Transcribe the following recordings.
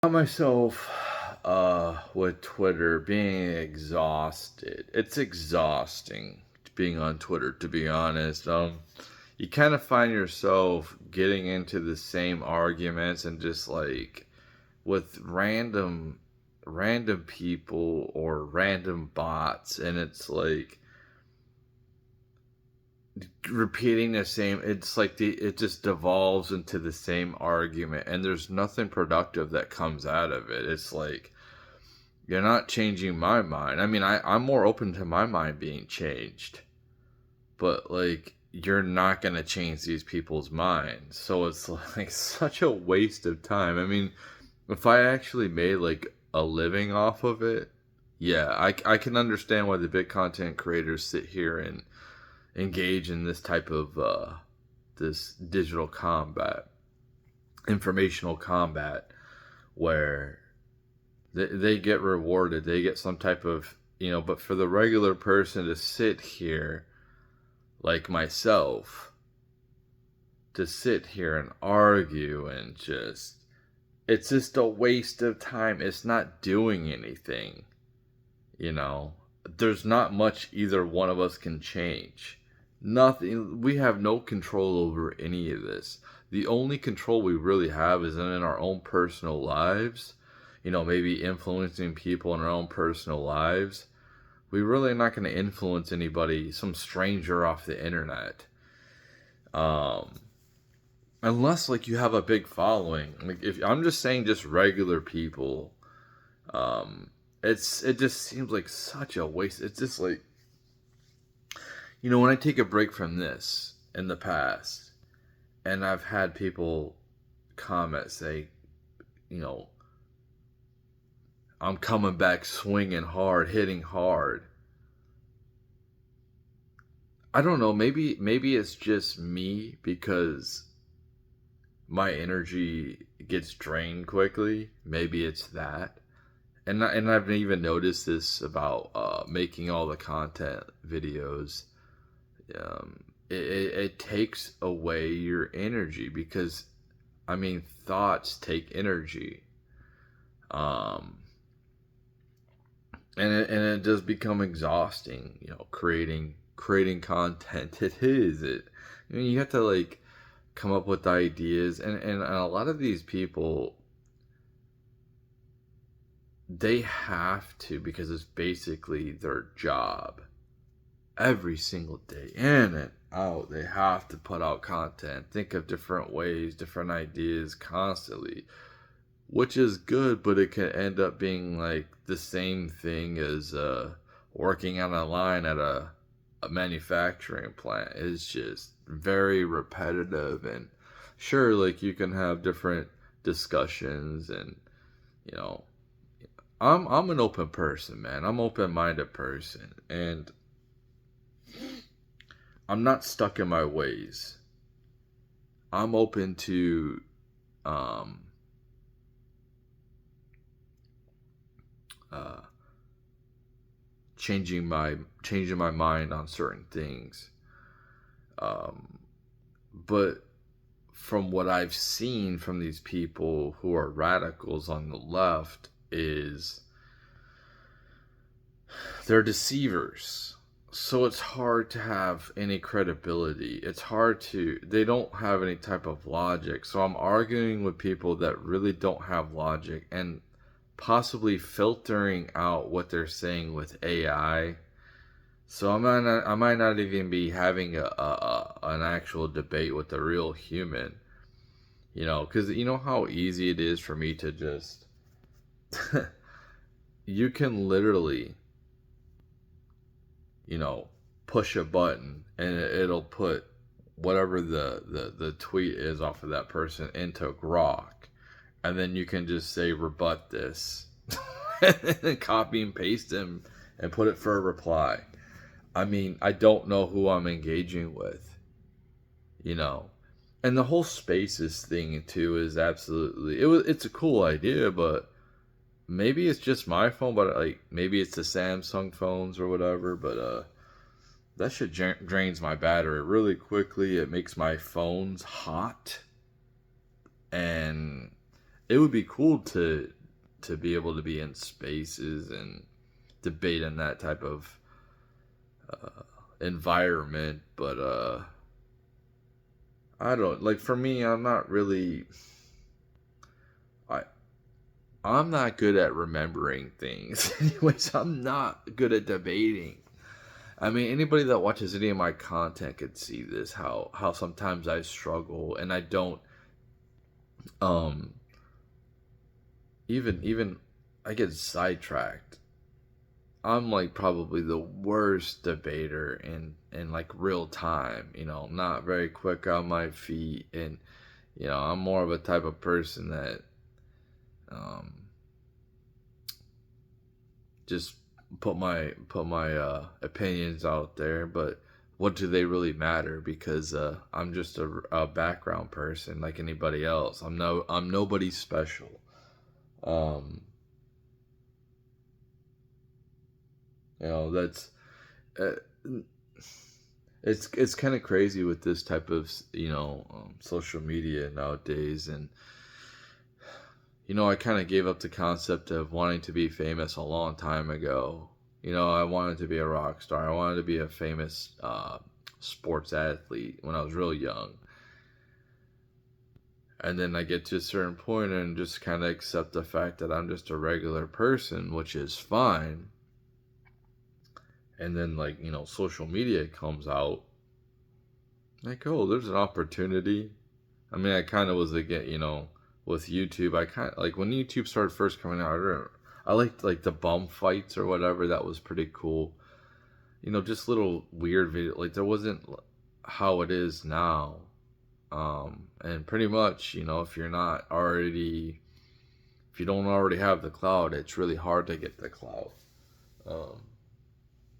Myself with Twitter being exhausted. It's exhausting being on Twitter, to be honest. You kind of find yourself getting into the same arguments and just like with random people or random bots, and it's like repeating the same. It's like it just devolves into the same argument, and there's nothing productive that comes out of it. It's like you're not changing my mind. I mean, I'm more open to my mind being changed, but like you're not gonna change these people's minds. So it's like such a waste of time. I mean, if I actually made like a living off of it, yeah, I can understand why the big content creators sit here and engage in this type of this digital combat, informational combat, where they get rewarded. They get some type of, but for the regular person to sit here, like myself, to sit here and argue and it's just a waste of time. It's not doing anything, you know. There's not much either one of us can change. Nothing. We have no control over any of this. The only control we really have is in our own personal lives. Maybe influencing people in our own personal lives. We really are not going to influence anybody, some stranger off the internet. Um, Unless like you have a big following. Like if I'm just saying, just regular people. Um, it just seems like such a waste. It's just like, when I take a break from this in the past, and I've had people comment, say, you know, I'm coming back swinging hard, hitting hard. I don't know. Maybe it's just me because my energy gets drained quickly. Maybe it's that. And I've even noticed this about making all the content videos. It takes away your energy because, I mean, thoughts take energy. Um, and it does become exhausting, creating content. It is it. I mean, you have to like come up with ideas, and a lot of these people, they have to, because it's basically their job. Every single day, in and out, they have to put out content, think of different ways, different ideas constantly, which is good, but it can end up being like the same thing as working on a line at a manufacturing plant. It's just very repetitive. And sure, like you can have different discussions, and you know I'm an open person, man. I'm an open-minded person, and I'm not stuck in my ways. I'm open to um uh changing my mind on certain things. Um but from what I've seen from these people who are radicals on the left is they're deceivers. So it's hard to have any credibility. It's hard to, they don't have any type of logic. So I'm arguing with people that really don't have logic, and possibly filtering out what they're saying with AI. So I might not even be having an actual debate with a real human, because you know how easy it is for me to just, you can literally, you know, push a button and it'll put whatever the tweet is off of that person into Grok. And then you can just say, rebut this. And then copy and paste them and put it for a reply. I mean, I don't know who I'm engaging with, you know. And the whole spaces thing too is absolutely, it's a cool idea, but maybe it's just my phone, but like maybe it's the Samsung phones or whatever, but that shit drains my battery really quickly. It makes my phones hot, and it would be cool to be able to be in spaces and debate in that type of environment, but I don't like, for me, I'm not really, I I'm not good at remembering things. Anyways, I'm not good at debating. I mean, anybody that watches any of my content could see this, how sometimes I struggle and I don't um even I get sidetracked. I'm like probably the worst debater in like real time, not very quick on my feet, and I'm more of a type of person that um just put my opinions out there, but what do they really matter? Because I'm just a background person like anybody else. I'm nobody special. Um, that's uh, it's kind of crazy with this type of social media nowadays, and I kind of gave up the concept of wanting to be famous a long time ago. I wanted to be a rock star. I wanted to be a famous sports athlete when I was real young. And then I get to a certain point and just kind of accept the fact that I'm just a regular person, which is fine. And then, like, social media comes out. Like, oh, there's an opportunity. I mean, I kind of was again, with YouTube. I kind of like when YouTube started first coming out. I liked like the bum fights or whatever. That was pretty cool. Just little weird video. Like there wasn't how it is now. And pretty much, if you don't already have the cloud, it's really hard to get the cloud. Um,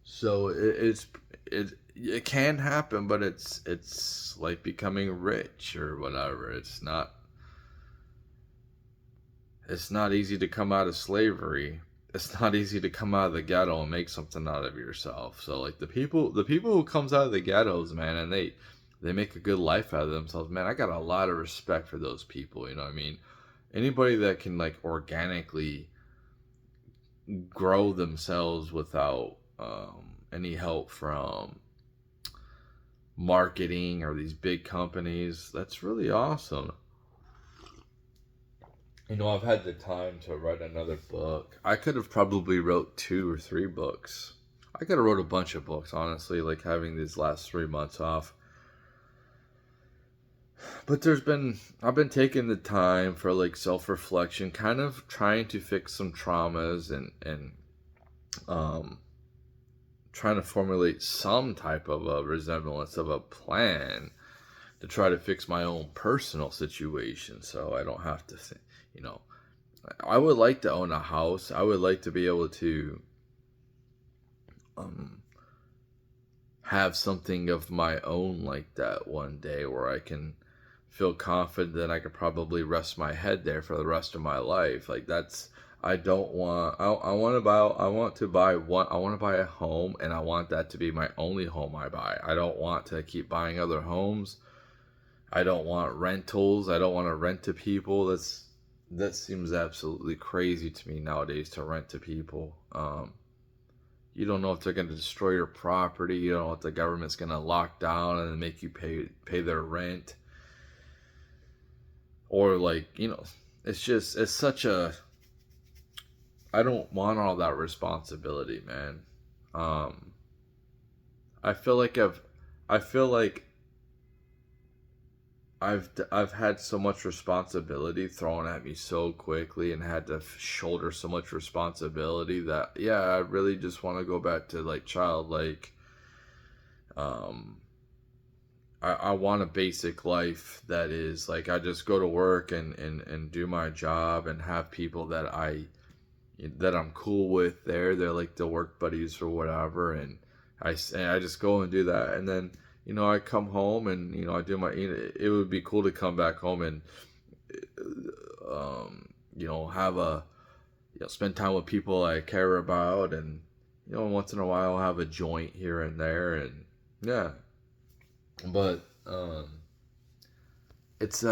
so it can happen, but it's like becoming rich or whatever. It's not easy to come out of slavery. It's not easy to come out of the ghetto and make something out of yourself. So like the people who comes out of the ghettos, man, and they make a good life out of themselves, man. I got a lot of respect for those people. You know what I mean? Anybody that can like organically grow themselves without any help from marketing or these big companies, that's really awesome. I've had the time to write another book. I could have probably wrote 2 or 3 books. I could have wrote a bunch of books, honestly, like having these last 3 months off. But I've been taking the time for like self-reflection, kind of trying to fix some traumas and um trying to formulate some type of a resemblance of a plan to try to fix my own personal situation, so I don't have to you know I would like to own a house. I would like to be able to um have something of my own like that one day, where I can feel confident that I could probably rest my head there for the rest of my life. Like that's I don't want I want to buy I want to buy a home, and I want that to be my only home I buy. I don't want to keep buying other homes. I don't want rentals. I don't want to rent to people. That seems absolutely crazy to me nowadays, to rent to people. You don't know if they're going to destroy your property. You don't know if the government's going to lock down and make you pay their rent. Or like, it's such a, I don't want all that responsibility, man. Um, I feel like I feel like I've had so much responsibility thrown at me so quickly, and had to shoulder so much responsibility, that yeah, I really just want to go back to like childlike. Um, I want a basic life that is like I just go to work and do my job and have people that I'm cool with there. They're like the work buddies or whatever, and I just go and do that, and then I come home and I do my. It would be cool to come back home and have a spend time with people I care about, and once in a while have a joint here and there, and yeah, but it's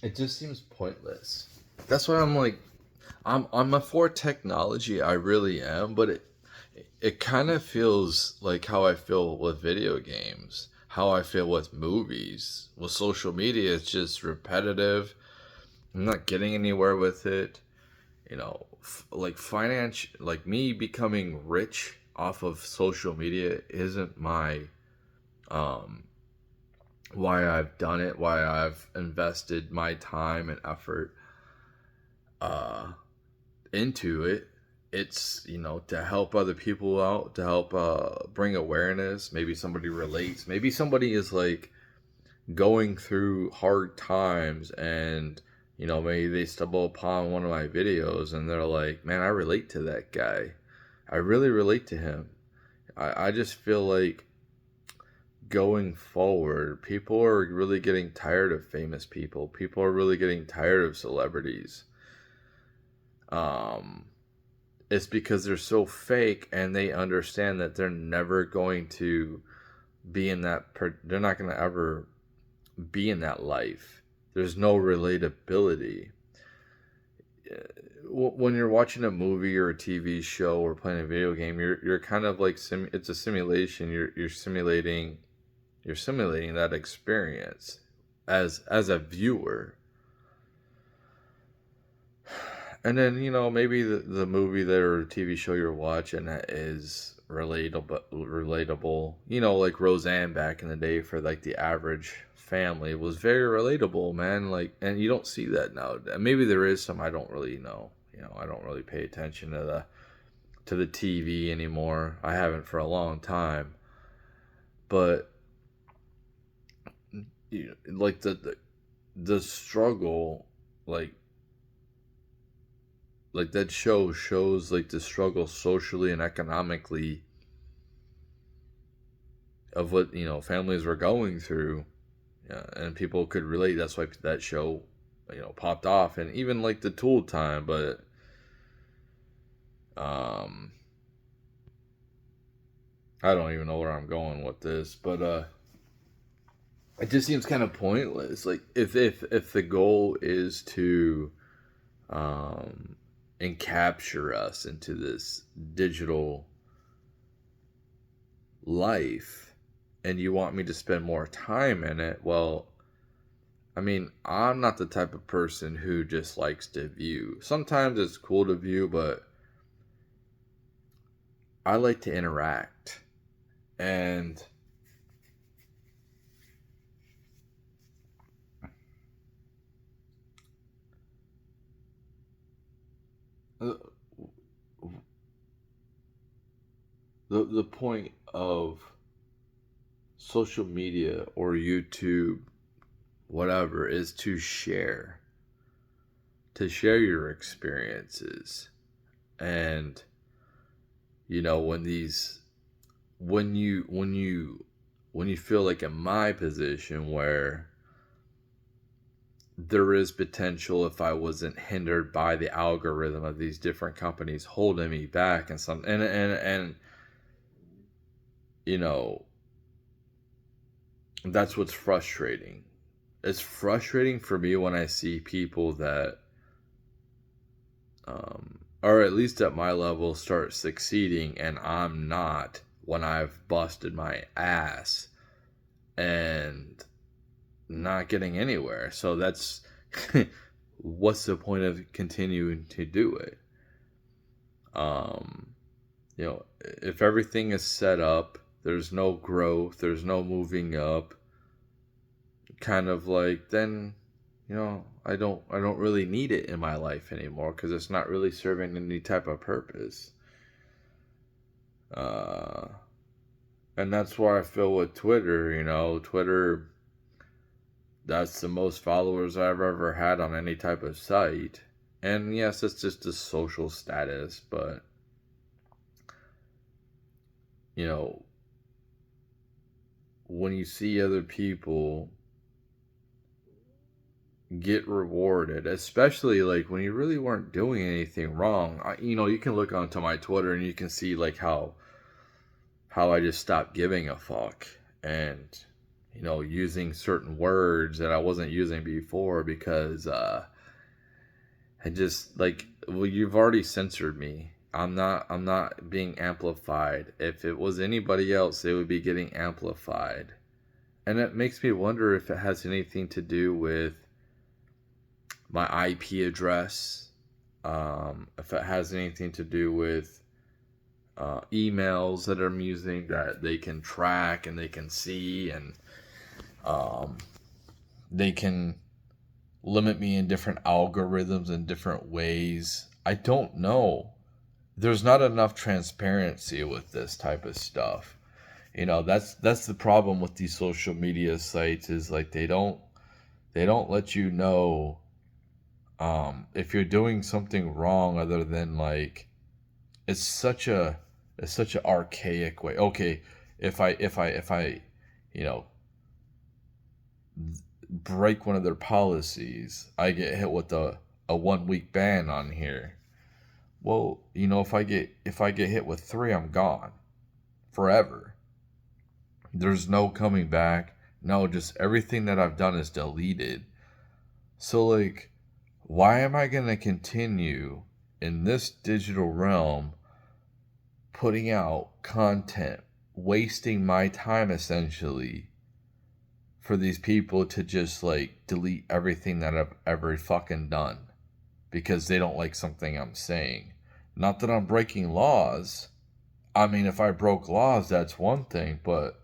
it just seems pointless. That's why I'm like, I'm a for technology, I really am, but it kind of feels like how I feel with video games, how I feel with movies. With social media, it's just repetitive. I'm not getting anywhere with it. Like like me becoming rich off of social media isn't my um why I've done it, why I've invested my time and effort uh into it. It's, to help other people out, to help bring awareness. Maybe somebody relates. Maybe somebody is like going through hard times, and maybe they stumble upon one of my videos and they're like, man, I relate to that guy. I really relate to him. I just feel like going forward, people are really getting tired of famous people. People are really getting tired of celebrities. Um, it's because they're so fake, and they understand that they're never going to be in they're not going to ever be in that life. There's no relatability. When you're watching a movie or a TV show or playing a video game, you're kind of like it's a simulation. You're simulating that experience as a viewer. And then, maybe the movie that or TV show you're watching is relatable. Like Roseanne back in the day, for like the average family, was very relatable, man. Like, and you don't see that now. Maybe there is some, I don't really know. I don't really pay attention to the TV anymore. I haven't for a long time. But like the struggle, like that shows like the struggle socially and economically of what families were going through. Yeah, and people could relate. That's why that show popped off. And even like the Tool Time. But um I don't even know where I'm going with this, but it just seems kind of pointless. Like, if the goal is to um and capture us into this digital life, and you want me to spend more time in it, well, I mean, I'm not the type of person who just likes to view. Sometimes it's cool to view, but I like to interact. And the the point of social media or YouTube, whatever, is to share your experiences. And when you feel like in my position, where there is potential, if I wasn't hindered by the algorithm of these different companies holding me back, and some and you know that's what's frustrating. It's frustrating for me when I see people that or at least at my level, start succeeding and I'm not, when I've busted my ass and not getting anywhere. So that's what's the point of continuing to do it? Um, if everything is set up, there's no growth, there's no moving up, kind of like, then I don't really need it in my life anymore, because it's not really serving any type of purpose. Uh, and that's where I feel with Twitter. Twitter, that's the most followers I've ever had on any type of site. And yes, it's just a social status, but you know, when you see other people get rewarded, especially like when you really weren't doing anything wrong. You can look onto my Twitter and you can see like how I just stopped giving a fuck. And using certain words that I wasn't using before because I just like, well, you've already censored me. I'm not being amplified. If it was anybody else, they would be getting amplified. And it makes me wonder if it has anything to do with my IP address, if it has anything to do with emails that I'm using that they can track and they can see, and um, they can limit me in different algorithms in different ways. I don't know. There's not enough transparency with this type of stuff. That's the problem with these social media sites, is like they don't let you know if you're doing something wrong, other than like, it's such a it's such an archaic way. Okay, if I you know break one of their policies, I get hit with a 1 week ban on here. Well, if I get hit with three, I'm gone forever. There's no coming back. No, just everything that I've done is deleted. So like, why am I gonna continue in this digital realm putting out content, wasting my time essentially, for these people to just like delete everything that I've ever fucking done because they don't like something I'm saying? Not that I'm breaking laws. I mean, if I broke laws, that's one thing, but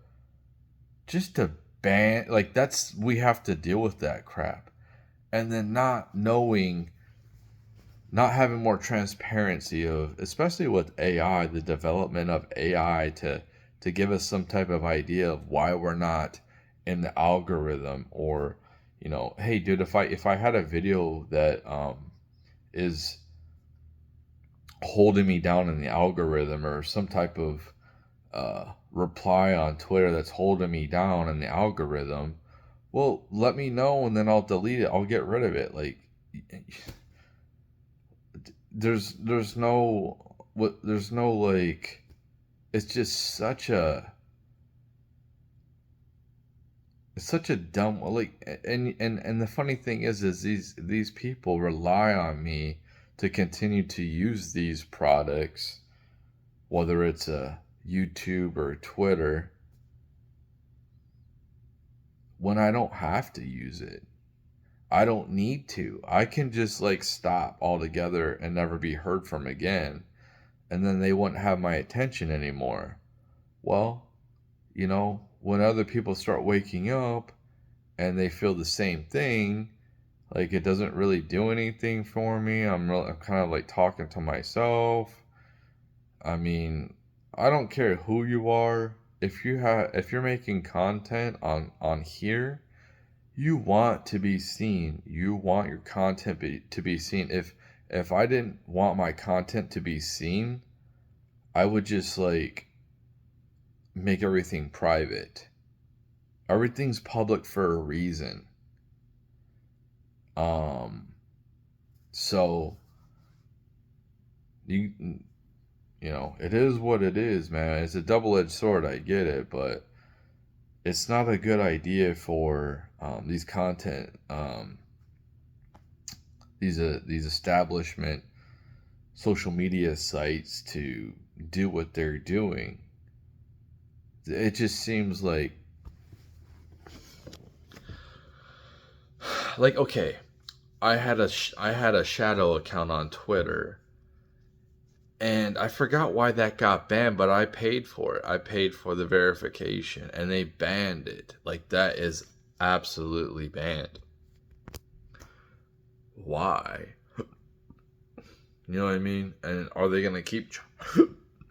just to ban, like, we have to deal with that crap. And then not having more transparency of, especially with AI, the development of AI to give us some type of idea of why we're not in the algorithm. Or, hey dude, if I had a video that is holding me down in the algorithm, or some type of reply on Twitter that's holding me down in the algorithm, well, let me know and then I'll delete it. I'll get rid of it. Like, there's no like, it's just such a dumb, like, and the funny thing is these people rely on me to continue to use these products, whether it's a YouTube or Twitter, when I don't have to use it. I don't need to. I can just like stop altogether and never be heard from again, and then they wouldn't have my attention anymore. Well, when other people start waking up and they feel the same thing, like, it doesn't really do anything for me. I'm kind of like talking to myself. I mean, I don't care who you are. If you're making content on here, you want to be seen. You want your content to be seen. If I didn't want my content to be seen, I would just like make everything private. Everything's public for a reason. Um so you it is what it is, man. It's a double-edged sword, I get it, but it's not a good idea for these content these establishment social media sites to do what they're doing. It just seems like, okay, I had a shadow account on Twitter, and I forgot why that got banned, but I paid for it. I paid for the verification, and they banned it. Like, that is absolutely banned. Why? You know what I mean? And are they gonna keep?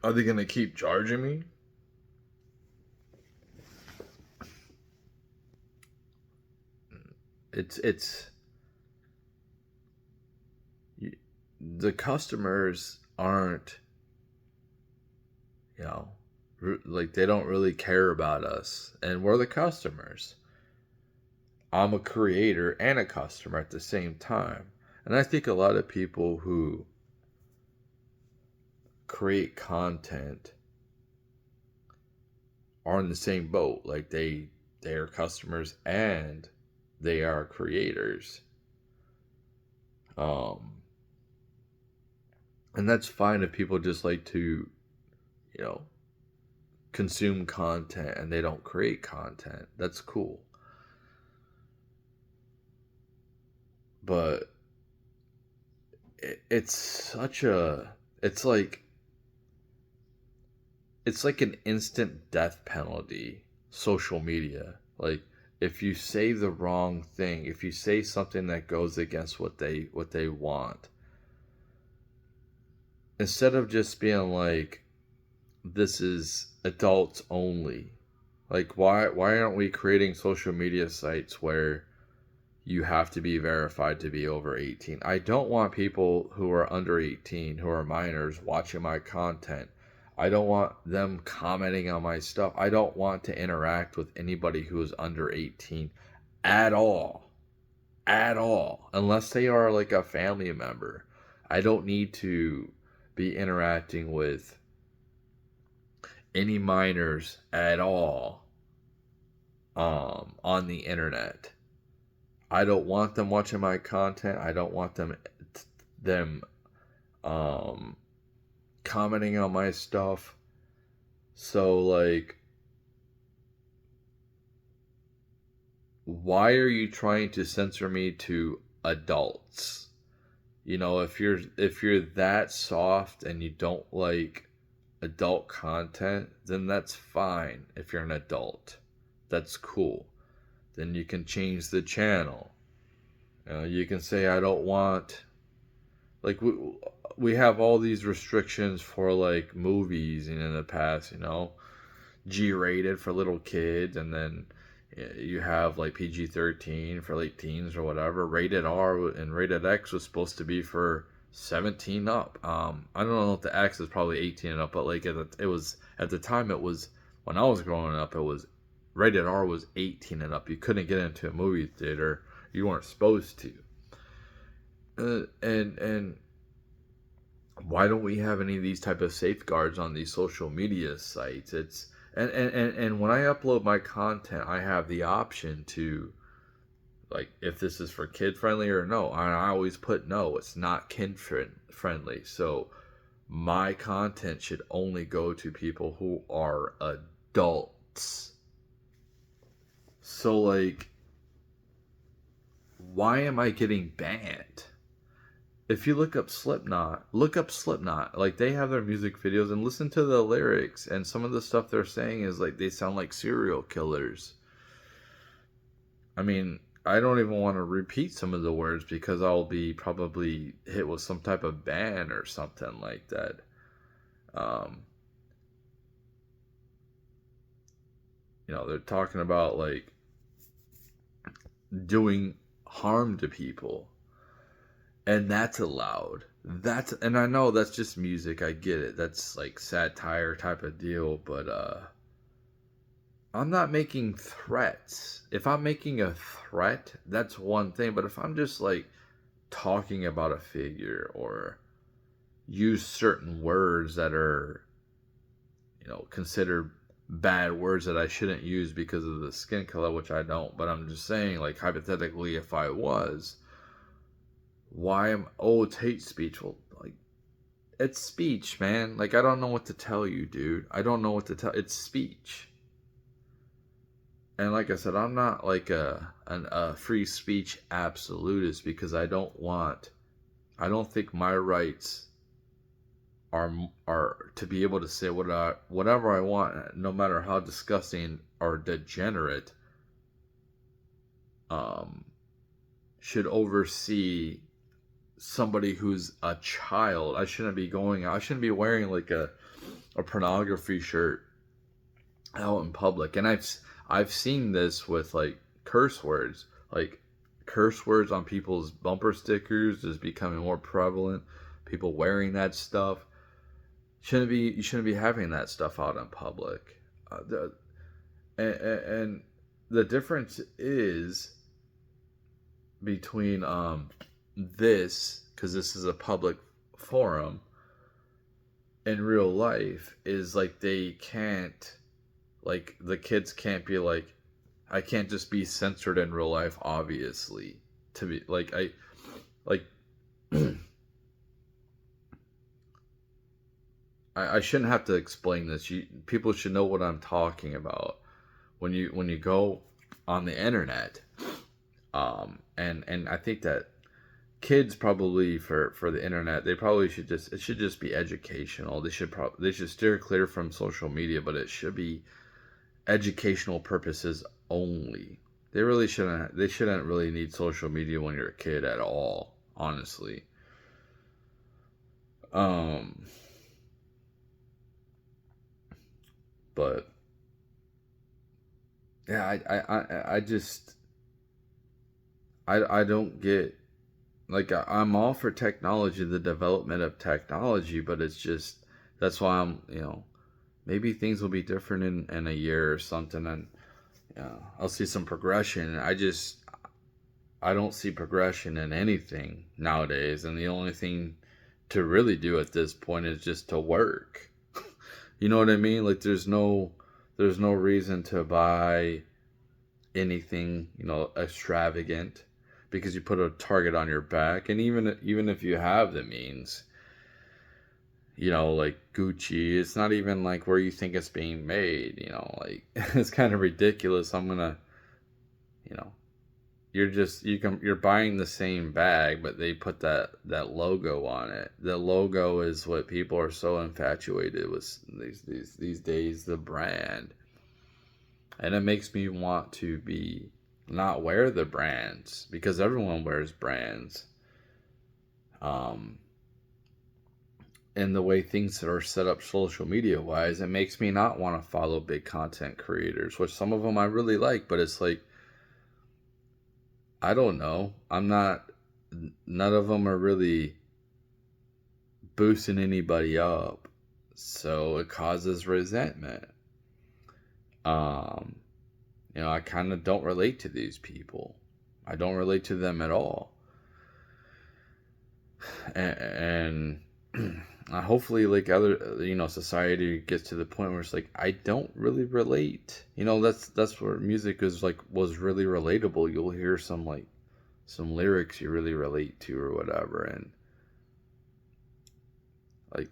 Are they gonna keep charging me? It's the customers aren't, you know like, they don't really care about us, and we're the customers. I'm a creator and a customer at the same time. And I think a lot of people who create content are in the same boat. Like, they they are customers and they are creators. Um, and that's fine if people just like to, you know, consume content and they don't create content. That's cool. But it's such a, it's like, it's like an instant death penalty, social media. Like, if you say the wrong thing, if you say something that goes against what they want, instead of just being like, this is adults only. Like, why aren't we creating social media sites where you have to be verified to be over 18? I don't want people who are under 18, who are minors, watching my content. I don't want them commenting on my stuff. I don't want to interact with anybody who is under 18 at all. At all. Unless they are like a family member. I don't need to be interacting with any minors at all on the internet. I don't want them watching my content. I don't want them commenting on my stuff. So like, why are you trying to censor me to adults? You know, if you're that soft and you don't like adult content, then that's fine. If you're an adult, that's cool. Then you can change the channel. You can say, I don't want, like, we have all these restrictions for like movies, and in the past, G-rated for little kids, and then you have like PG-13 for like teens or whatever. Rated R and rated X was supposed to be for 17 up. I don't know if the X is probably 18 and up, but like it was at the time, it was, when I was growing up, it was rated R was 18 and up. You couldn't get into a movie theater. You weren't supposed to. And why don't we have any of these type of safeguards on these social media sites? It's and when I upload my content, I have the option to, like, if this is for kid friendly or no. I always put no, it's not kid friendly. So my content should only go to people who are adults. So like, why am I getting banned? If you look up Slipknot. Like, they have their music videos and listen to the lyrics, and some of the stuff they're saying is like, they sound like serial killers. I mean, I don't even want to repeat some of the words because I'll be probably hit with some type of ban or something like that. They're talking about like doing harm to people. And that's allowed. And I know that's just music. I get it. That's like satire type of deal. But I'm not making threats. If I'm making a threat, that's one thing. But if I'm just like talking about a figure or use certain words that are, considered bad words that I shouldn't use because of the skin color, which I don't. But I'm just saying, like, hypothetically, if I was, it's hate speech. Well, like, it's speech, man. Like, I don't know what to tell you, dude. I don't know what to tell. It's speech. And like I said, I'm not like a free speech absolutist, because I don't think my rights are to be able to say whatever I want, no matter how disgusting or degenerate, should oversee somebody who's a child. I shouldn't be wearing like a pornography shirt out in public. And I've seen this with like curse words on people's bumper stickers is becoming more prevalent. People wearing that stuff. You shouldn't be having that stuff out in public. And the difference is between this, because this is a public forum, in real life, is like they can't, like, the kids can't be like, I can't just be censored in real life, obviously. To be like, like I shouldn't have to explain this. People should know what I'm talking about. When you go on the internet, and I think that kids probably for the internet, they probably should just, it should just be educational. They should steer clear from social media, but it should be educational purposes only. They shouldn't really need social media when you're a kid at all, honestly. Um but yeah, I just I don't get, like, I'm all for technology, the development of technology, but it's just, that's why I'm, maybe things will be different in a year or something, and I'll see some progression. I don't see progression in anything nowadays, and the only thing to really do at this point is just to work. You know what I mean? Like, there's no reason to buy anything, extravagant, because you put a target on your back. And even if you have the means, like Gucci, it's not even like where you think it's being made, like it's kind of ridiculous. I'm gonna, you know you're buying the same bag, but they put that logo on it. The logo is what people are so infatuated with these days, the brand. And it makes me want to be not wear the brands, because everyone wears brands. Um, and the way things are set up social media wise, it makes me not want to follow big content creators, which some of them I really like, but it's like, I don't know. None of them are really boosting anybody up. So it causes resentment. Um, I kind of don't relate to these people. I don't relate to them at all. And hopefully, like, other, society gets to the point where it's like, I don't really relate. That's where music was really relatable. You'll hear some lyrics you really relate to or whatever, and like,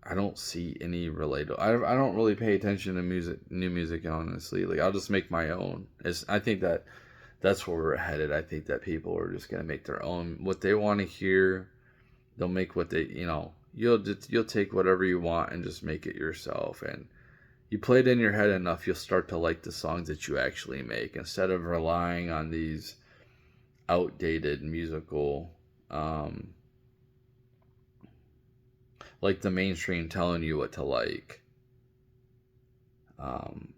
I don't see any relatable. I don't really pay attention to new music, honestly. Like, I'll just make my own. I think that's where we're headed. I think that people are just gonna make their own, what they want to hear. They'll make what they, you'll take whatever you want and just make it yourself. And you play it in your head enough, you'll start to like the songs that you actually make, instead of relying on these outdated musical, like the mainstream telling you what to like. Um,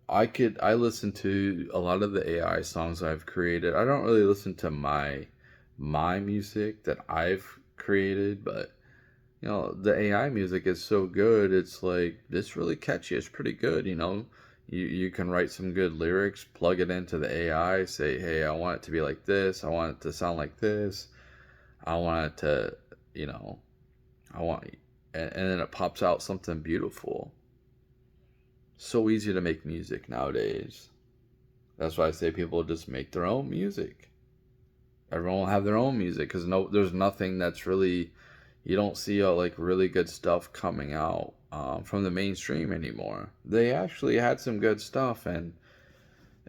I listen to a lot of the AI songs I've created. I don't really listen to my music that I've created, but the AI music is so good. It's like, it's really catchy. It's pretty good. You can write some good lyrics, plug it into the AI, say, hey, I want it to be like this. I want it to sound like this. I want it to, you know, I want, and then it pops out something beautiful. So easy to make music nowadays. That's why I say people just make their own music. Everyone will have their own music, because there's nothing that's really, you don't see like really good stuff coming out from the mainstream anymore. They actually had some good stuff, and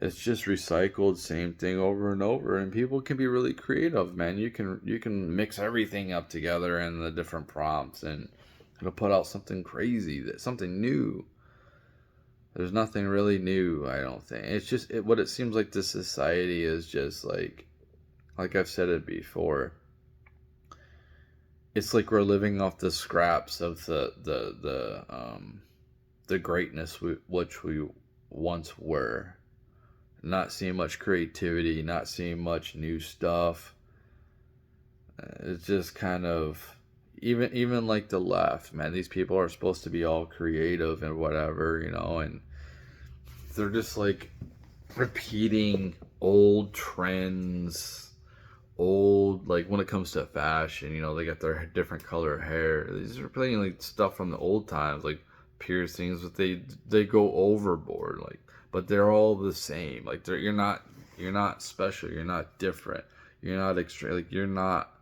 it's just recycled same thing over and over. And people can be really creative, man. You can mix everything up together in the different prompts, and it'll put out something crazy, something new. There's nothing really new, I don't think. It's just what it seems like. This society is just like I've said it before. It's like we're living off the scraps of the greatness which we once were. Not seeing much creativity, not seeing much new stuff. It's just kind of, even like the left, man. These people are supposed to be all creative and whatever, and they're just like repeating old trends, like when it comes to fashion. They got their different color hair. These are playing like stuff from the old times, like piercings, but they go overboard, like, but they're all the same. Like, you're not special, you're not different, you're not extreme, like, you're not.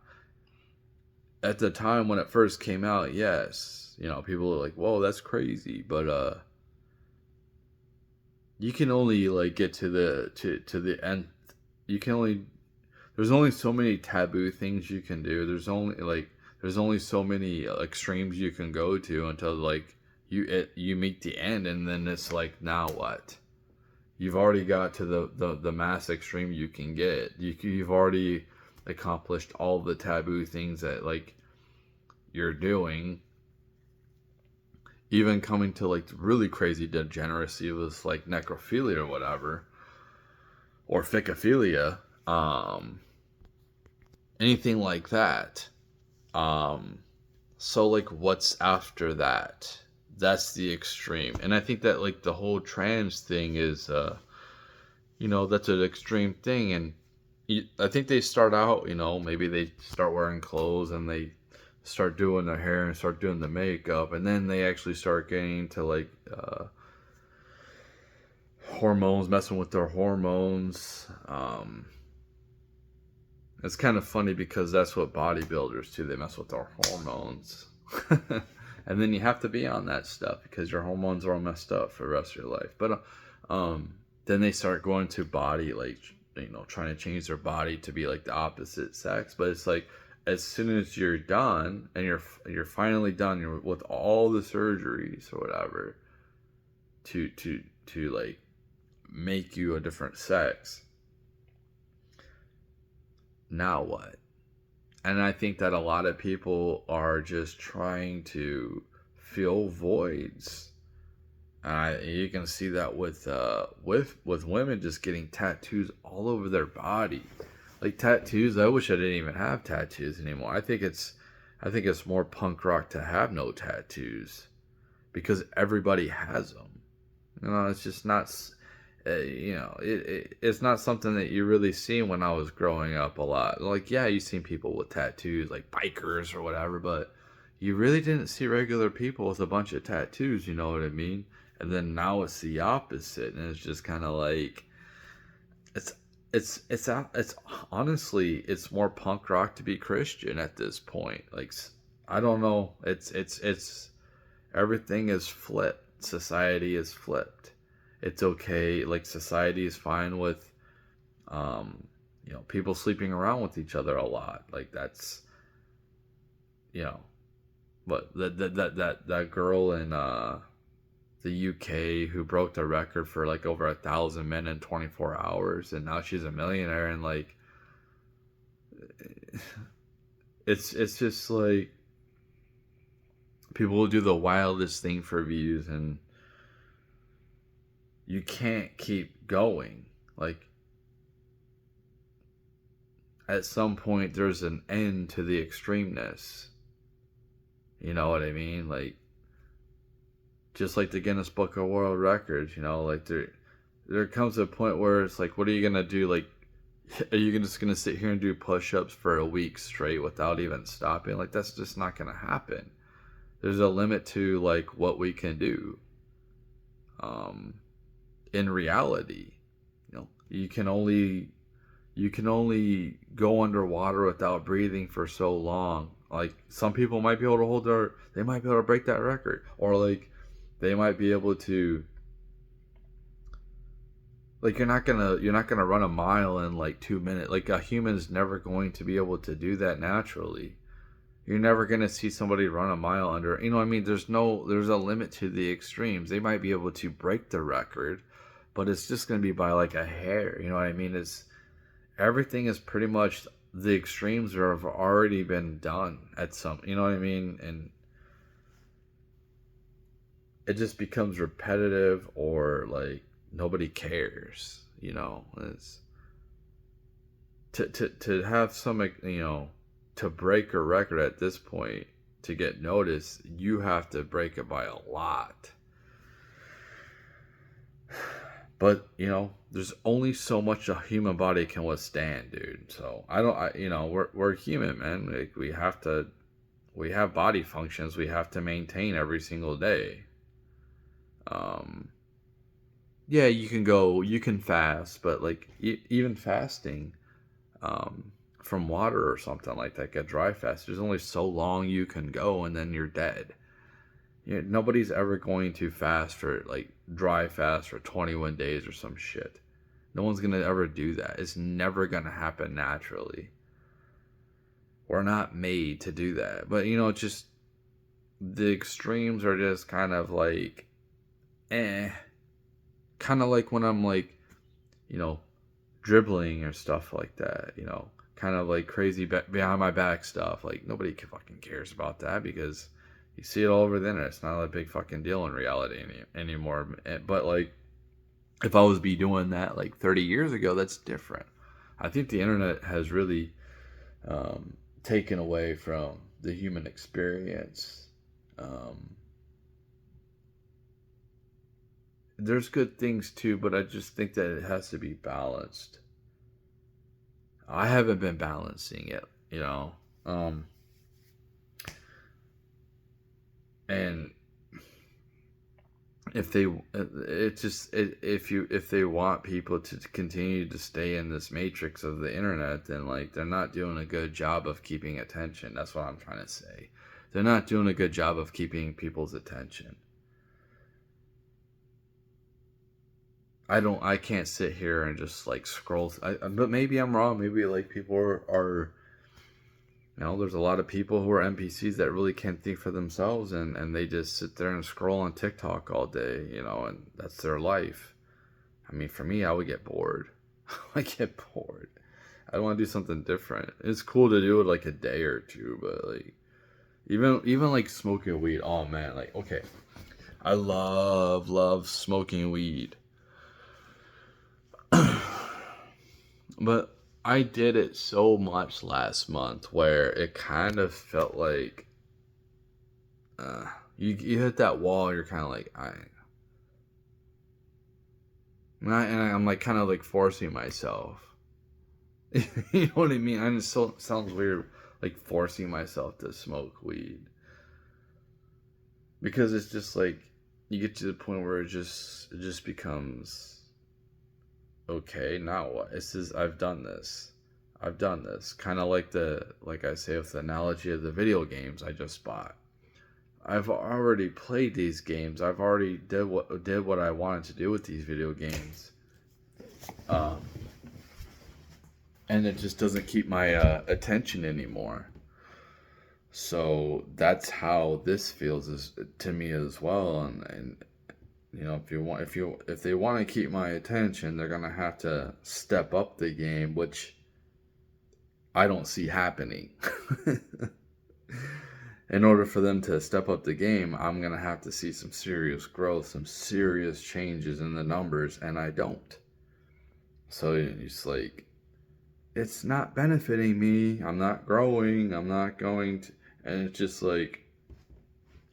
At the time when it first came out, yes, you know, people were like, whoa, that's crazy, but you can only like get to the end. You can only There's only so many taboo things you can do. There's only so many extremes you can go to until like you meet the end, and then it's like, now what? You've already got to the mass extreme you can get. You've already accomplished all the taboo things that like you're doing. Even coming to like really crazy degeneracy was like necrophilia or whatever, or ficophilia, anything like that. Um, so like, what's after that? That's the extreme, and I think that like the whole trans thing is, that's an extreme thing, and I think they start out, maybe they start wearing clothes and they start doing their hair and start doing the makeup, and then they actually start getting to like hormones, messing with their hormones. It's kind of funny because that's what bodybuilders do. They mess with their hormones. And then you have to be on that stuff because your hormones are all messed up for the rest of your life. But then they start going to body, like, trying to change their body to be like the opposite sex. But it's like, as soon as you're done and you're finally done, you're with all the surgeries or whatever to like make you a different sex. Now what? And I think that a lot of people are just trying to fill voids. You can see that with women just getting tattoos all over their body, like tattoos. I wish I didn't even have tattoos anymore. I think it's more punk rock to have no tattoos, because everybody has them. It's just not. It's not something that you really see when I was growing up a lot. Like, yeah, you seen people with tattoos, like bikers or whatever, but you really didn't see regular people with a bunch of tattoos, you know what I mean? And then now it's the opposite, and it's just kind of like, it's honestly, it's more punk rock to be Christian at this point. Like, I don't know, it's everything is flipped. Society is flipped. It's okay, like, society is fine with people sleeping around with each other a lot. Like, that's, but that girl in the UK who broke the record for like over 1,000 men in 24 hours, and now she's a millionaire, and like, it's just like, people will do the wildest thing for views, and you can't keep going. Like, at some point there's an end to the extremeness. You know what I mean? Like, just like the Guinness Book of World Records, like, there comes a point where it's like, what are you gonna do? Like, are you just gonna sit here and do push-ups for a week straight without even stopping? Like, that's just not gonna happen. There's a limit to like what we can do. In reality, you can only go underwater without breathing for so long. Like, some people might be able to they might be able to break that record, or like they might be able to, like, you're not gonna run a mile in like 2 minutes. Like, a human's never going to be able to do that naturally. You're never gonna see somebody run a mile under. You know what I mean? There's a limit to the extremes. They might be able to break the record, but it's just gonna be by like a hair. You know what I mean? Everything is pretty much, the extremes have already been done at some. You know what I mean? And it just becomes repetitive, or like nobody cares. It's to have some, to break a record at this point, to get noticed, you have to break it by a lot. But, there's only so much a human body can withstand, dude. So we're human, man. Like, we have body functions we have to maintain every single day. Um, yeah, you can fast, but like even fasting, from water or something like a dry fast, there's only so long you can go, and then you're dead. Nobody's ever going to fast for like dry fast for 21 days or some shit. No one's gonna ever do that. It's never gonna happen naturally. We're not made to do that. But it's just the extremes are just kind of like, eh. Kind of like when I'm like, you know, dribbling or stuff like that. Kind of like crazy behind my back stuff. Like nobody fucking cares about that because you see it all over the internet. It's not a big fucking deal in reality anymore. But like, if I was be doing that like 30 years ago, that's different. I think the internet has really taken away from the human experience. There's good things too, but I just think that it has to be balanced. I haven't been balancing it. And if they if they want people to continue to stay in this matrix of the internet, then like they're not doing a good job of keeping attention. That's what I'm trying to say. They're not doing a good job of keeping people's attention. I can't sit here and just like scroll. But maybe I'm wrong. Maybe like people are there's a lot of people who are NPCs that really can't think for themselves, and they just sit there and scroll on TikTok all day, and that's their life. I mean, for me, I would get bored. I get bored. I want to do something different. It's cool to do it like a day or two, but like even like smoking weed. Oh man, like okay, I love smoking weed, but I did it so much last month where it kind of felt like you hit that wall. You're kind of like I'm like kind of like forcing myself. You know what I mean? I just sounds weird, like forcing myself to smoke weed because it's just like you get to the point where it just becomes okay. Now what? I've done this. I've done this. Kind of like I say with the analogy of the video games I just bought. I've already played these games. I've already did what I wanted to do with these video games. Um, and it just doesn't keep my attention anymore. So that's how this feels to me as well. And if they want to keep my attention, they're gonna have to step up the game, which I don't see happening. In order for them to step up the game, I'm going to have to see some serious growth, some serious changes in the numbers, and I don't. So it's like, it's not benefiting me. I'm not growing. I'm not going to. And it's just like,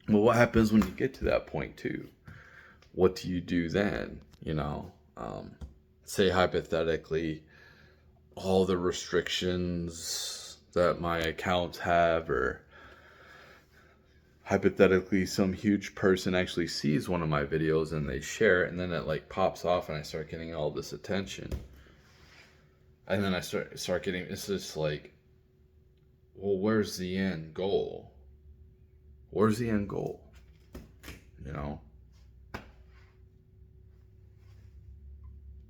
well, what happens when you get to that point, too? What do you do then? Say hypothetically, all the restrictions that my accounts have, or hypothetically some huge person actually sees one of my videos and they share it, and then it like pops off and I start getting all this attention, and then I start getting, it's just like, well, where's the end goal? Where's the end goal?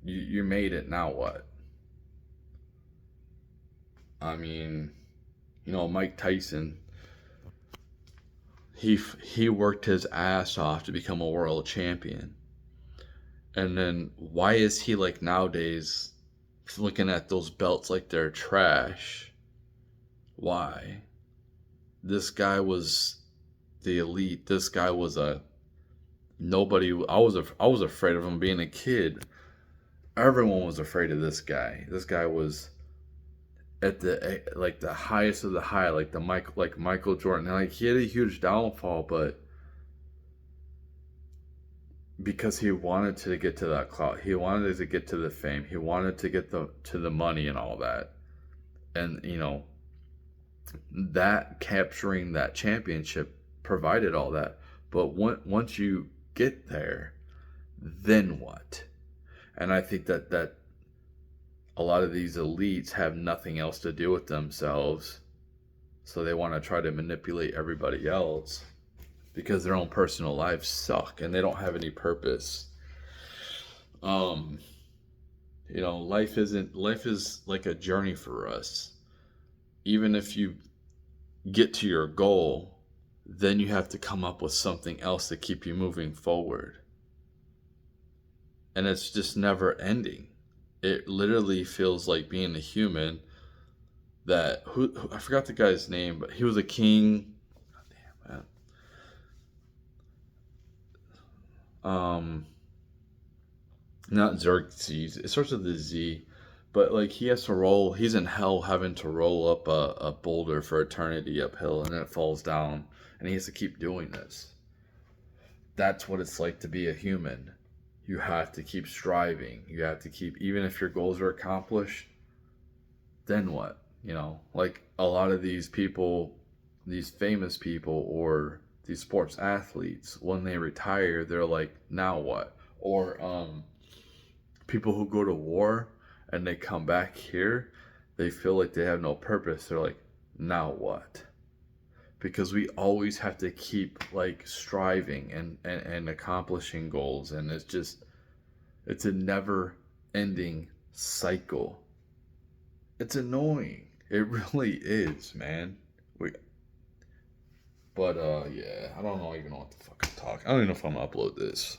You made it, now what? I mean, Mike Tyson, he worked his ass off to become a world champion. And then why is he like nowadays looking at those belts like they're trash? Why? This guy was the elite. This guy was a nobody. I was afraid of him being a kid. Everyone was afraid of this guy. This guy was at the highest of the high, like Michael Jordan. And like he had a huge downfall, but because he wanted to get to that clout, he wanted to get to the fame, he wanted to get to the money and all that, and that capturing that championship provided all that. But once you get there, then what? And I think that a lot of these elites have nothing else to do with themselves, so they want to try to manipulate everybody else because their own personal lives suck and they don't have any purpose. Life is like a journey for us. Even if you get to your goal, then you have to come up with something else to keep you moving forward. And it's just never ending. It literally feels like being a human that I forgot the guy's name, but he was a king. Oh, damn, man. Not Xerxes. It starts with the Z, but like he's in hell having to roll up a boulder for eternity uphill, and then it falls down, and he has to keep doing this. That's what it's like to be a human. You have to keep striving. You have to keep, even if your goals are accomplished, then what? Like a lot of these people, these famous people, or these sports athletes, when they retire, they're like, now what? Or people who go to war and they come back here, they feel like they have no purpose. They're like, now what? Because we always have to keep like striving and accomplishing goals, and it's a never ending cycle. It's annoying. It really is, man. But yeah, I don't know even know what to fucking talk. I don't even know if I'm gonna upload this.